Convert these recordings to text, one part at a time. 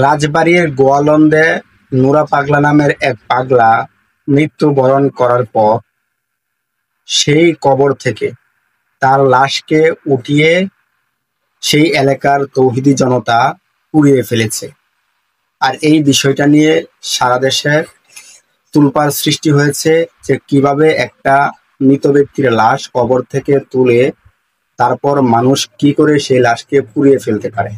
রাজবাড়ির গোয়ালন্দে নুরা পাগলা নামের এক পাগলা মৃত্যুবরণ করার পর সেই কবর থেকে তার লাশকে উঠিয়ে সেই এলাকার তৌহিদি জনতা পুড়িয়ে ফেলেছে। আর এই বিষয়টা নিয়ে সারা দেশে তোলপাড় সৃষ্টি হয়েছে যে কিভাবে একটা মৃত ব্যক্তির লাশ কবর থেকে তুলে তারপর মানুষ কি করে সেই লাশকে পুড়িয়ে ফেলতে পারে।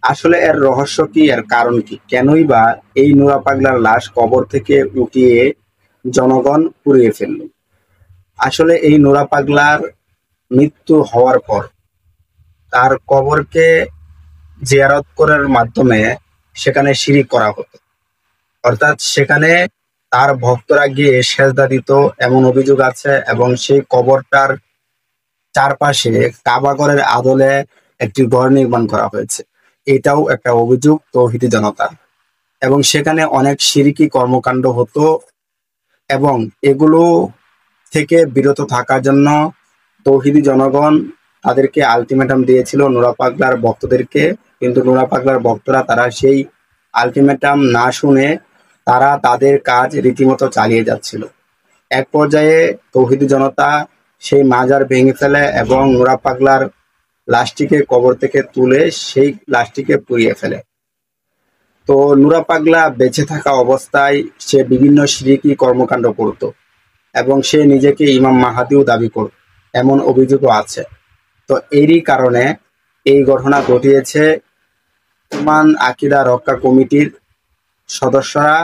আসলে এর রহস্য কি, এর কারণ কি, কেনই বা এই নুরা পাগলার লাশ কবর থেকে উঠিয়ে জনগণ পুড়িয়ে ফেলল? আসলে এই নুরা পাগলার মৃত্যু হওয়ার পর তার কবরকে জিয়ারত করার মাধ্যমে সেখানে শিরিক করা হতো, অর্থাৎ সেখানে তার ভক্তরা গিয়ে সেজদা দিত এমন অভিযোগ আছে। এবং সেই কবরটার চারপাশে কাবাগরের আদলে একটি ঘর নির্মাণ করা হয়েছে, এটাও একটা অভিযোগ তৌহিদি জনতার। এবং সেখানে অনেক শিরকি কর্মকাণ্ড হতো এবং এগুলো থেকে বিরত থাকার জন্য তৌহিদি জনগণ তাদেরকে আলটিমেটাম দিয়েছিল নুরা পাগলার ভক্তদেরকে। কিন্তু নুরা পাগলার ভক্তরা তারা সেই আলটিমেটাম না শুনে তারা তাদের কাজ রীতিমতো চালিয়ে যাচ্ছিল। এক পর্যায়ে তৌহিদি জনতা সেই মাজার ভেঙে ফেলে এবং নুরা পাগলার লাশটিকে কবর থেকে তুলে সেই লাশটিকে পুড়িয়ে ফেলে। তো নুরা পাগলা বেঁচে থাকা অবস্থায় সে বিভিন্ন শিরকি কর্মকাণ্ড করত এবং সে নিজেকে ইমাম মাহাদিও দাবি করত, এমন অভিযোগও আছে। তো এরই কারণে এই ঘটনা ঘটিয়েছে ইমান আকিদা রক্ষা কমিটির সদস্যরা